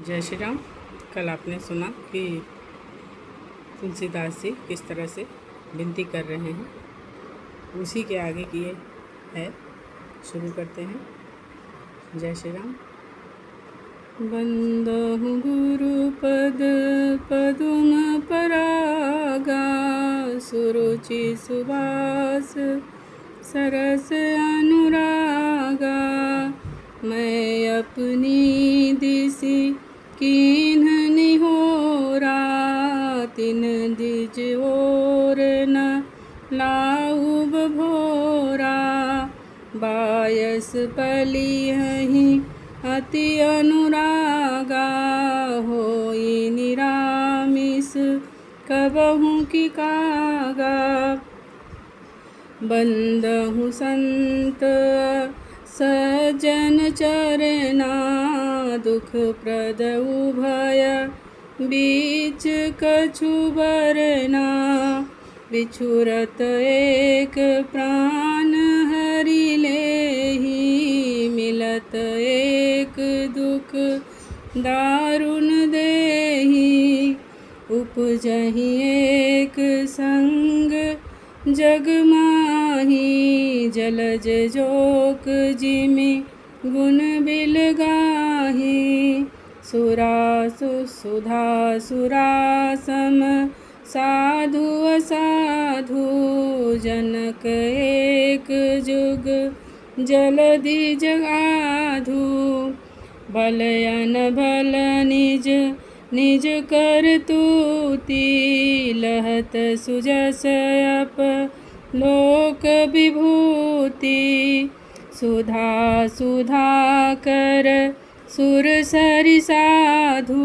जय श्री राम। कल आपने सुना कि तुलसीदास जी किस तरह से विनती कर रहे हैं, उसी के आगे की ये है। शुरू करते हैं। जय श्री राम। बंदहु गुरुपद पदुम परागा, सुरुचि सुबास सरस अनुरागा। मैं अपनी दिसि कीन्ह निहोरा, तिन दिज ओर न लाऊब भोरा। बायस पलिहहि अति अनुरागा, होई निरामिस कबहु की कागा। बंदहु संत सज्जन चरना, दुख प्रद उभय बीच कछु बरना। बिछुरत एक प्राण हरि लेहि, मिलत एक दुख दारुण देहि। उपजहि एक संग जग माही, जलज जोक जिमि गुण बिल गाही। सुरासु सुधा सुरा सम साधु असाधु, जनक एक जुग जलधि जगाधु। भल अनभल निज निज करतूति, लहत सुजस अप लोक विभूति। सुधा सुधा कर सुर सरि साधु,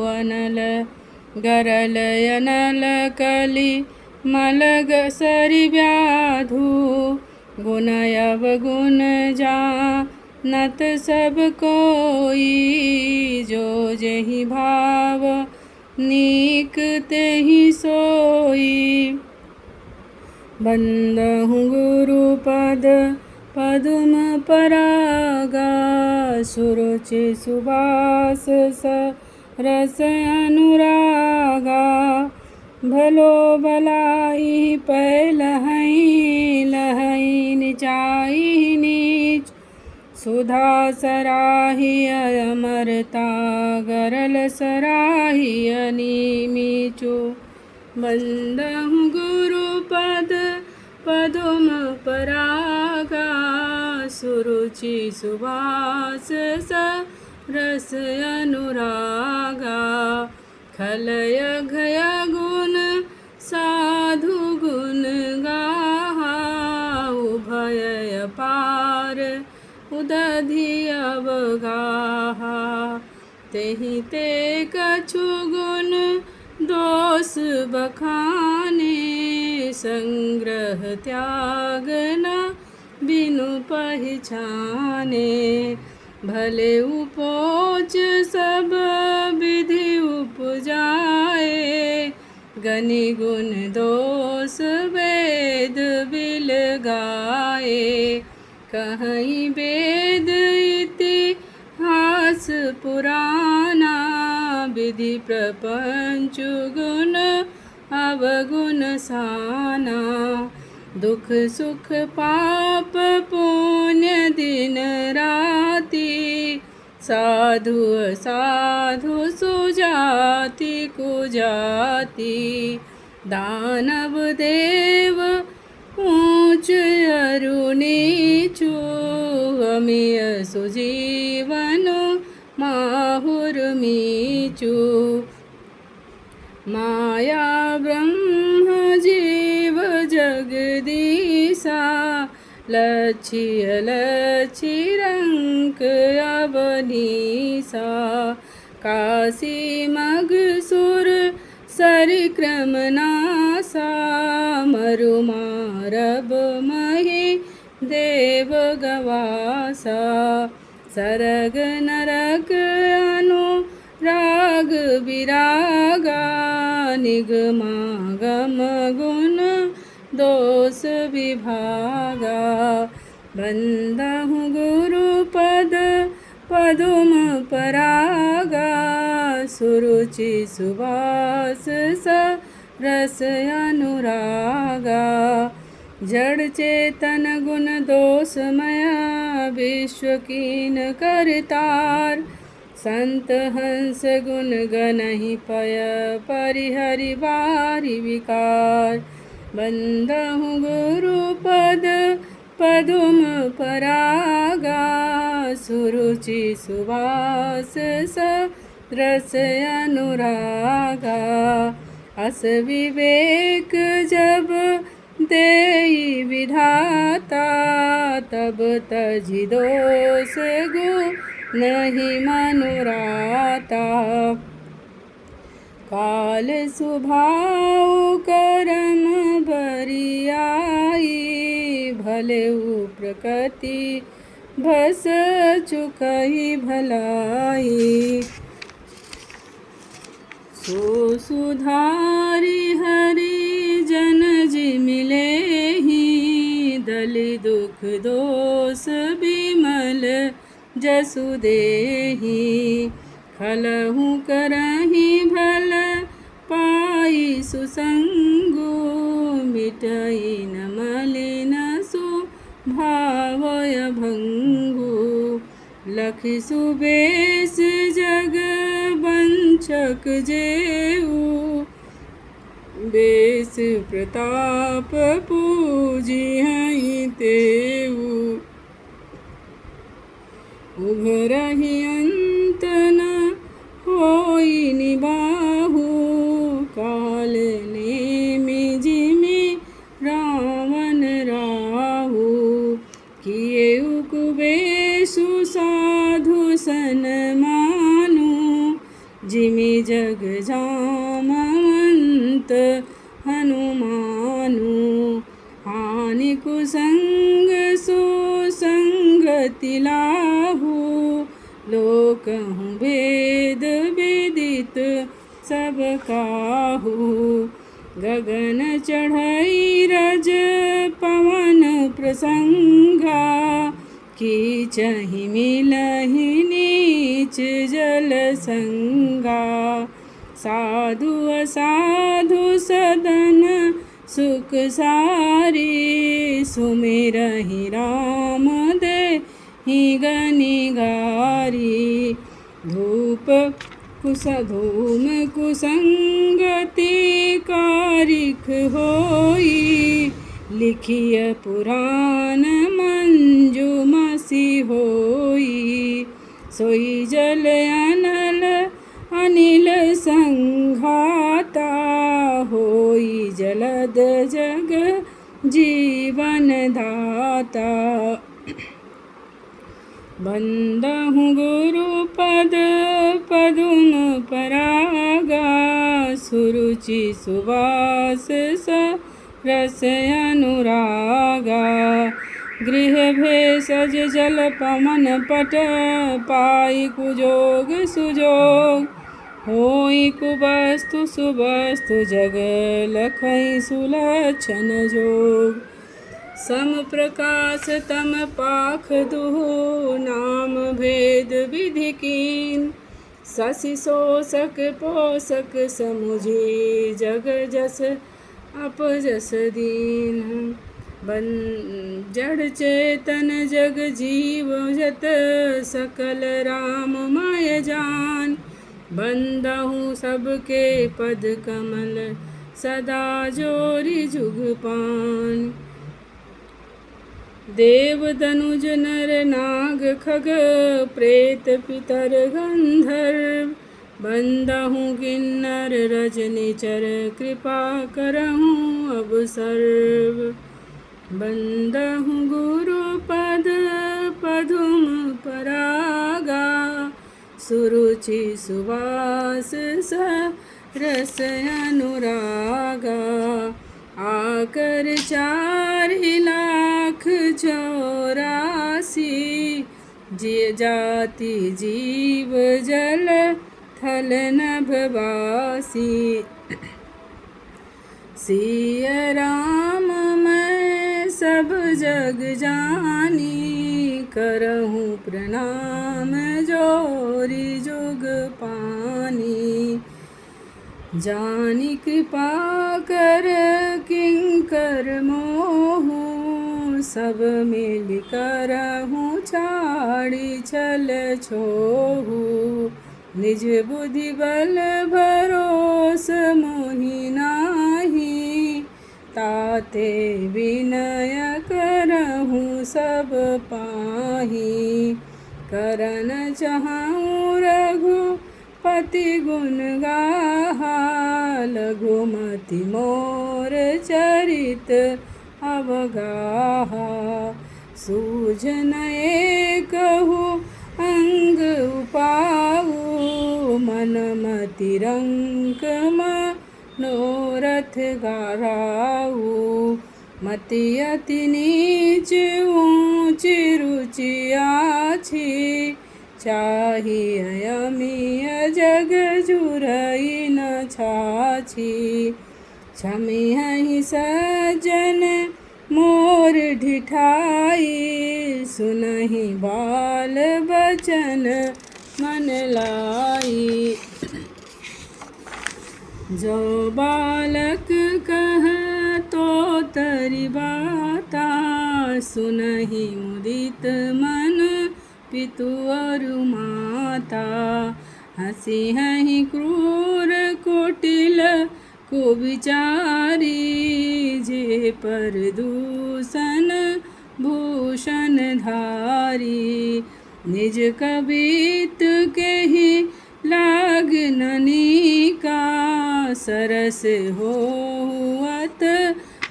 अनल गरल अनल कलि मलग सरि व्याधु। गुण अवगुण जानत सब कोई, जो जहि भाव नीक तेहि सोई। बंदहु गुरुपद पदुम परागा, सुरुचि सुबास सरस अनुरागा। भलो भलाई पै लहई, लहई नीचाई नीच। सुधा सराही अमरता, गरल सराही अनीमीचु। बंदहु गुरुपद पदुम परागा, सुरुचि सुबास सरस अनुरागा। खलय घय गुण साधु गुण गाहा, उभय अपार उदधि अवगाहा। तेहि ते कछु गुण दोष बखाने, संग्रह त्याग न बिनु पहिचाने। भले उपोच सब विधि उपजाए, गनि गुण दोष वेद बिल गाए। कहीं वेद इतिहास पुराना, विधि प्रपंच गुण अवगुण साना। दुख सुख पाप पुण्य दिन राति, साधु असाधु सुजाति कुजाति। दानव देव ऊंच अरु नीचु, अमिय सुजीवन माहुर मीचु। माया ब्रह्म जीव जगदीसा, लक्षि अलक्षि रंक अवनीसा। काशी मगसुर सरिक्रम नासा, मरु मारब मही देव गवासा। सरग नरक अनुराग विरागा, निगमागम गुण दोष विभागा। बंदहु गुरुपद पदुम परागा सुरुचि सुवास रस अनुरागा। जड़ चेतन गुण दोषमय विश्व कीन करतार। संत हंस गुण गनहि पय परिहरि बारि विकार। बंदहु गुरु पद पदुम परागा। सुरुचि सुवास रस अनुरागा। अस विवेक जब देई विधाता। तब तजि दोष नहीं मनुराता। काल सुभाव करम बरियाई। भले प्रकृति भस चुकहि भलाई। सो सुधारी हरि जन जी मिले ही। दलि दुख दोष बिमल जसु देहि। खलहु करहि भल पाई सुसंगु। मिटई न मलिन सुभावय भंगु। लखि सुबेश जग वंचक जेऊ। बेस प्रताप पूजिहि तेऊ। उभरहि अंत न होई निबाहु। काल नेमि जिमि रावण राहु। किएउ कुबेशु साधु सन मानु। जिमि जग जामवंत हनुमानु। हानि कुसंग सुसंगति लाहु। लोकहु भेद विदित सब काहू। गगन चढ़ई रज पवन प्रसंगा। कीचहि मिलहि नीच जल संगा। साधु असाधु सदन सुख सारी। सुमिरहि राम देहि गनिगारी। धूम कुसंगति कारिख होई। लिखिय पुराण मंजुमसि होई। सोई जल अनिल संघाता। होई जलद जग जीवन दाता। बंदहु गुरु पद पदुम परागा। सुरुचि सुवास रस अनुरागा। गृह भेषज जल पवन पट। पाई कुजोग सुजोग। होई कुवस्तु सुवस्तु जग। लखई सुलक्षण जोग। सम प्रकाश तम पाख दुहु। नाम भेद विधि कीन। शशि शोषक पोषक समुझी। जग जस अपजस दीन। जड़ चेतन जग जीव जत। सकल राम माय जान। बंदहु सबके पद कमल। सदा जोरि जुगपान। देव दनुज नर नाग खग। प्रेत पितर गंधर्व। बंदहु किन्नर रजनिचर। कृपा करहु अब सर्व। बंदहु गुरु पद पदुम परागा। सुरुचि सुवास रस अनुरागा। आकर 4,84,000 जाति जीव जल थल नभवासी। सिय राम मैं सब जग जानी। करहूँ प्रणाम जोरि जुग पानी। जानी। जानी कृपा कर किंकर मोहू, सब मिल करहूँ छाड़ी छल छोहू। निज बुद्धि बल भरोस मोहि नाही, ताते विनय करहूँ सब पाही। करन चाहूँ रघुपति गुण गाहा, लघुमति मोर चरित अवगाहा। सूझन एकहु अंग उपाऊ, मन मति रंक मनोरथ गाराऊ। मति अति नीच ऊंच रुचि आछि, चाहिए अमीय जग जुरई न छाछि। क्षमिहि सज्जन मोर ढिठाई, सुनहि बाल बचन मन लाई। जो बालक कह तो तरि बाता, सुनहि मुदित मन पितु अरु माता। हँसी हहि क्रूर कुटिल कुविचारी, जे पर दूषण भूषण धारी। निज कबित केहि लाग ननिका, सरस होवत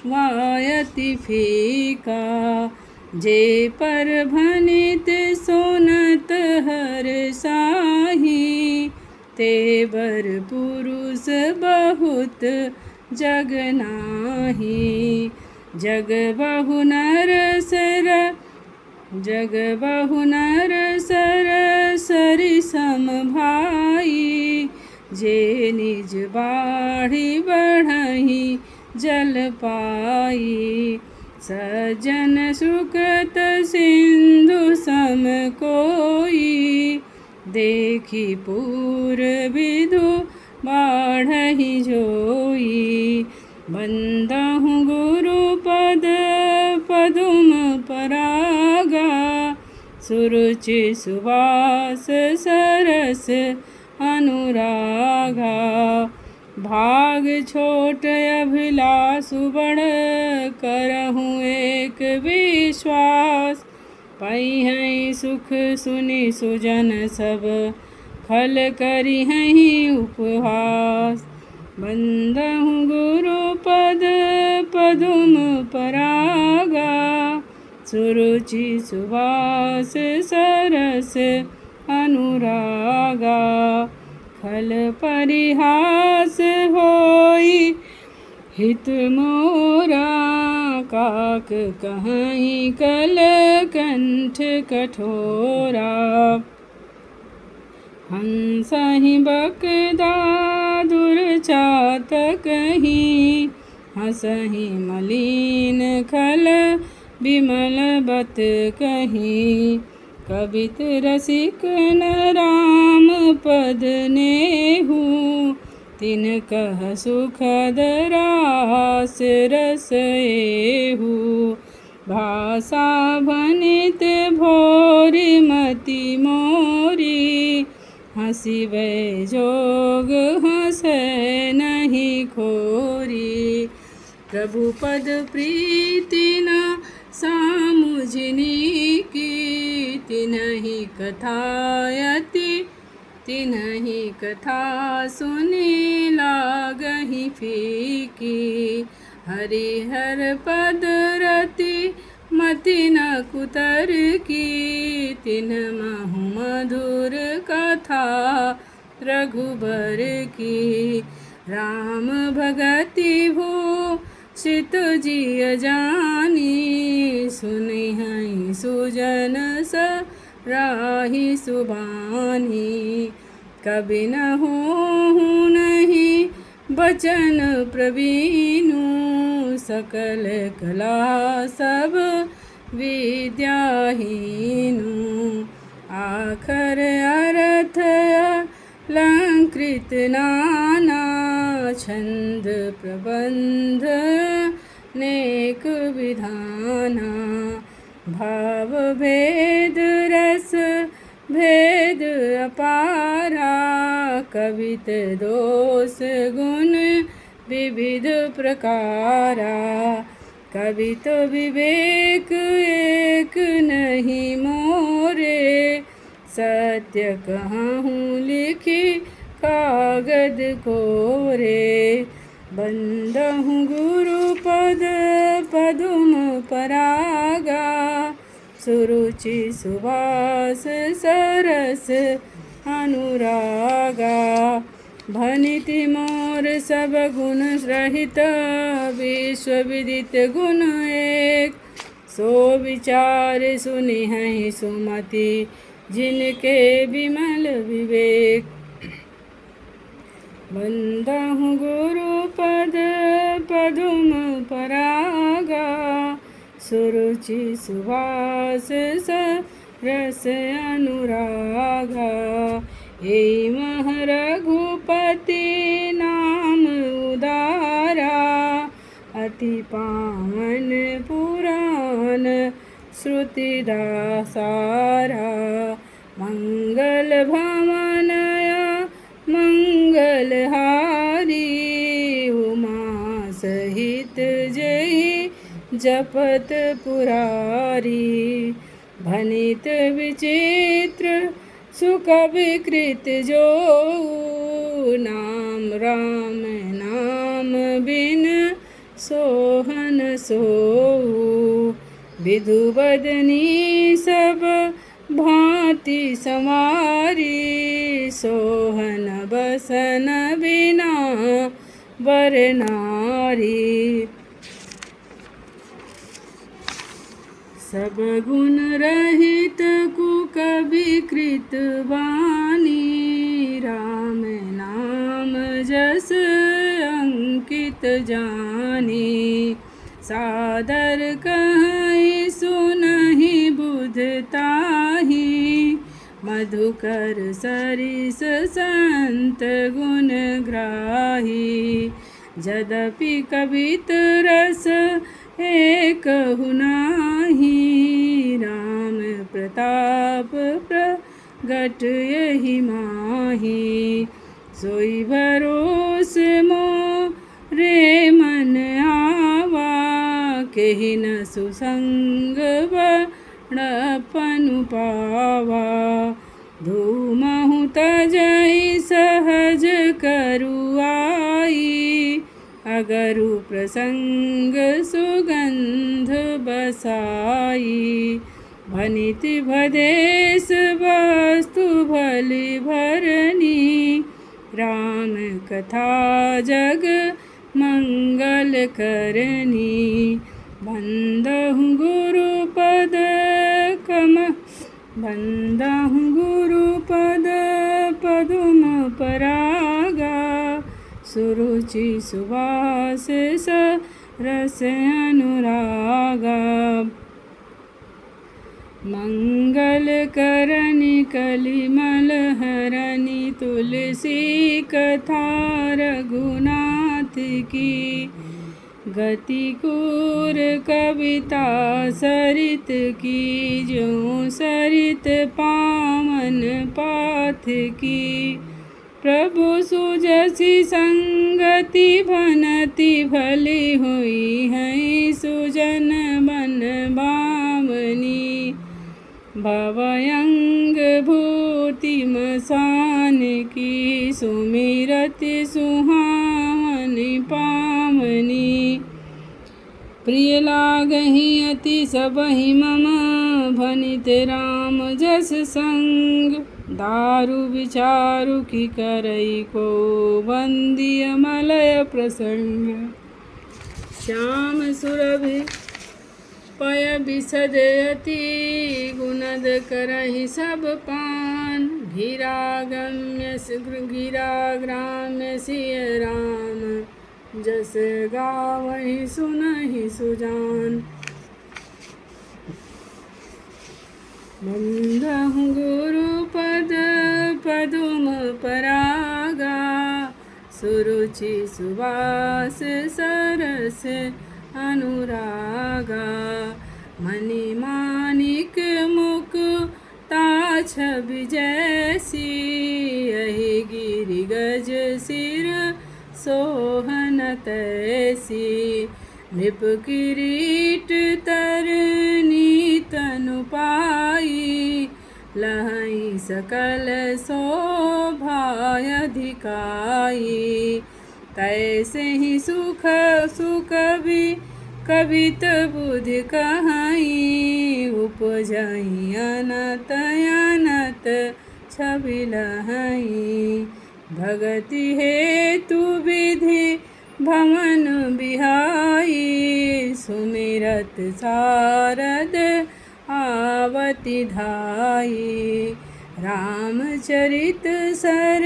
वायति फीका। जे पर भनित सोनत हर साही, ते बर पुरुष बहुत जग नाही। जग बहु नर सर सरि सम भाई, जे निज बाढ़ि बढ़हि जल पाई। सज्जन सुकृत सिंधु सम कोई, देखि पूर विधु बाढ़हि जोई। बंदहु गुरु पद पदुम परागा, सुरुचि सुवास सरस अनुरागा। भाग छोट अभिलाषु बढ़, करहूँ एक विश्वास। पैहै सुख सुनि सुजन सब, खल करिहै उपहास। बंदहु गुरु पद पदुम परागा, सुरुचि सुवास सरस अनुरागा। खल परिहास होई हित मोरा, काक कहीं कल कंठ कठोरा। हंसहि बकदादुर चातकहि, हंसहि मलिन खल विमल बत कहि। कबित रसिक न राम पद नेहु, तिन कह सुखद रास रस एहु। भाषा भनित भोरि मति मोरी, हँसिबै जोग हँसै नहीं खोरी। प्रभु पद प्रीति न सामुझनी की, तिन्हि कथा सुनि लागहि फीकी। हरिहर पद रति मति न कुतर की, तिन्ह महु मधुर कथा रघुबर की। राम भगति भूषित जिय जानी, सुनिहि सुजन सराहि सुबानी। कबि न होहु नहीं बचन प्रवीणु, सकल कला सब विद्याहीनु। आखर अर्थ अलंकार कृत नाना छंद प्रबंध नेक विधाना भाव भेद रस भेद अपारा कवित दोष गुण विविध प्रकारा कवित विवेक एक नहीं मोरे सत्य कहूँ लिखी कागद कोरे बंदहूँ गुरु पद पदुम परागा सुरुचि सुभाष सरस अनुरागा भनिति मोर सब गुण रहित विश्व विदित गुण एक सो विचार सुनि हैं सुमति जिनके विमल विवेक बंदहूँ गुरु पद पदुम परागा सुरुचि सुभाष सरस अनुरागा हे रघुपति नाम उदारा अति पावन पुराण श्रुति दासारा मंगल भवनया मंगलहारी उमा सहित जय जपत पुरारी भनित विचित्र सुख विकृत जो नाम राम नाम बिन सोहन सो विधु बदनी सब भांति समारी सोहन बसन बिना वर नारी सब गुण रहित कुकवि कृत वाणी राम नाम जस अंकित जानी सादर कहि सुनहि बुधताहि मधुकर सरिस संत गुण ग्राही यद्यपि कवित रस एक नाही राम प्रताप प्रगट यही माही सोई भरोस मोरे मन आवा केहि न सुसंग बड़पनु पावा धूमहु तजहि सहज करुआई अगरु प्रसंग सुगंध बसाई भनिति भदेश वस्तु भली भरनी राम कथा जग मंगल करनी बंदहूँ गुरु पद कम बंदहूँ गुरु पद पदुम परागा सुरुचि सुभाष सरस अनुरागा मंगल करनी कलिमल हरनी तुलसी कथा रघुनाथ की गति कूर कविता सरित की जो सरित पावन पाथ की प्रभु सुजसी संगति भनति भली हुई है सुजन बन बामनी भवयंग भूति मसान की सुमिरति सुहावन पामनी प्रिय लागहि अति सबहि मम भनित राम जस संग दारु विचारु की करई को बंदी मलय प्रसंग श्याम सुरभि पय बिसदयति गुणद करहि सब पान गिराग्राम्य सिय राम जस गावहि सुनहि सुजान बंदहूँ गुरु पद पदुम परागा सुरुचि सुवास सरस अनुरागा मणि माणिक मुक्ता छवि जैसी यही गिरि गज सिर सोहन तैसी नृप किरीट तरनी तनु पाई लहई सकल शोभायधिकाई तैसे ही सुख सुख भी कवित बुद्धि कहाई उपजई अनत अनत छवि लहई भगति हेतु विधि भवन बिहाई सुमिरत सारद आवति धाई रामचरित सर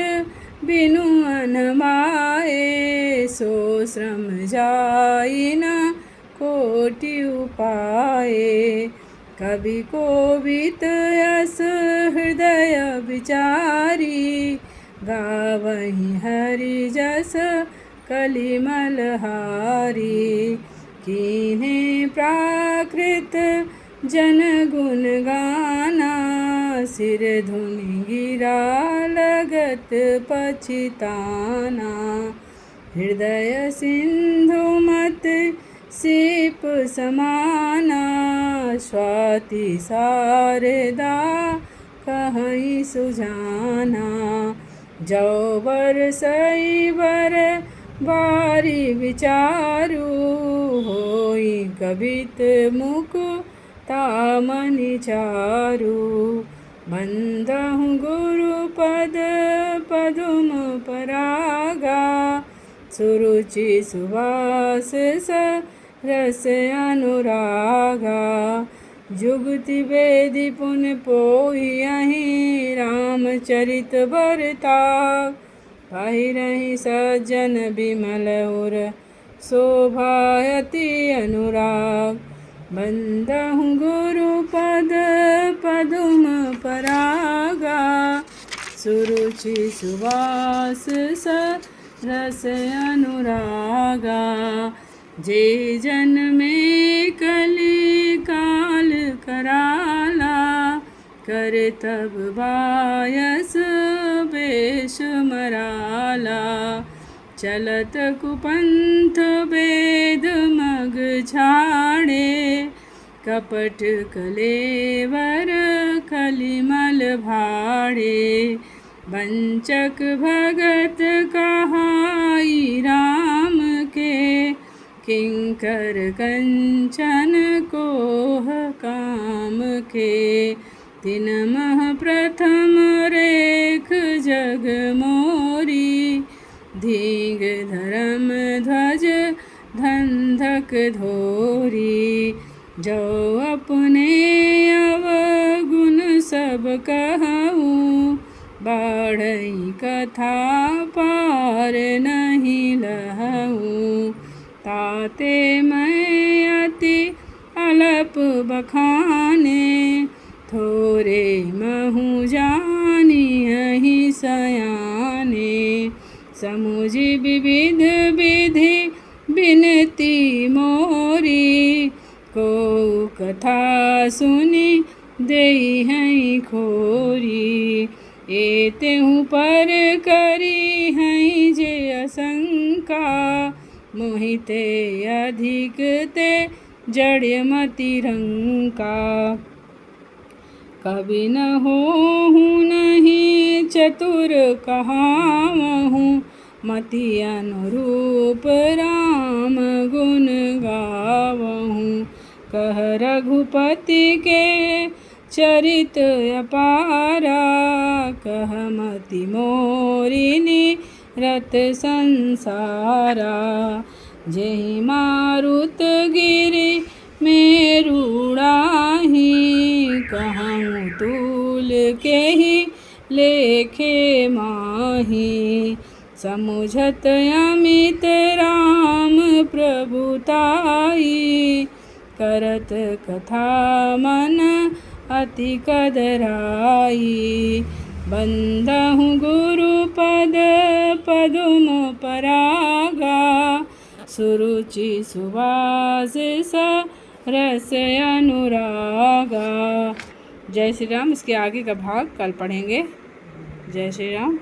बिनु अनमाए सो श्रम जाई न कोटि उपाये कवि कोवित यस हृदय विचारी गावहि हरि जस कलिमलहारी कीन्हे प्राकृत जन गुण गाना सिर धुनि गिरा लगत पछिताना हृदय सिंधु मत सीप समाना स्वाति शारदा कहीं सुजाना जो बरसई बर बारी विचारू होई कवित मुकुता मनि चारु बंदहु गुरु पद पदुम परागा सुरुचि सुवास रस अनुरागा जुगति वेदि पुन पोई अहि रामचरित बरताग पाहिरहि सज्जन बिमल उर शोभायति अनुराग बंदहु गुरु पद पदुम परागा सुरुचि सुवास रस अनुरागा जे जन में कली काल कराला कर तब बायस बेश मराला चलत कुपंथ वेद मग छाड़े कपट कलेवर कलिमल भाड़े वंचक भगत कहाई राम के किंकर कंचन कोह काम के तिन मह प्रथम रेख जग मोरी धींग धर्म ध्वज धंधक धोरी जो अपने अवगुण सब कहूँ बाढ़ई कथा पार नहीं लहूँ ताते मैं अति अलप बखाने थोरे महु जानियहि सयाने समुझि विविध विधि बिनती मोरी को कथा सुनी देई हैं खोरी एतेहु पर करी हैं जे असंका मोहिते अधिक ते जड़मति रंका कभी न होहूँ नहीं चतुर कहावहूँ मति अनुरूप राम गुण गावहूँ कह रघुपति के चरित अपारा कह मति मोरिनी रत संसारा जेहि मारुत गिरि मेरुड़ाही कहूँ तूल के ही लेखे माही समुझत अमित राम प्रभुताई करत कथा मन अति कदराई बंदहु गुरुपद पदुम परागा सुरुचि सुवास रस अनुरागा। जय श्री राम। इसके आगे का भाग कल पढ़ेंगे। जय श्री राम।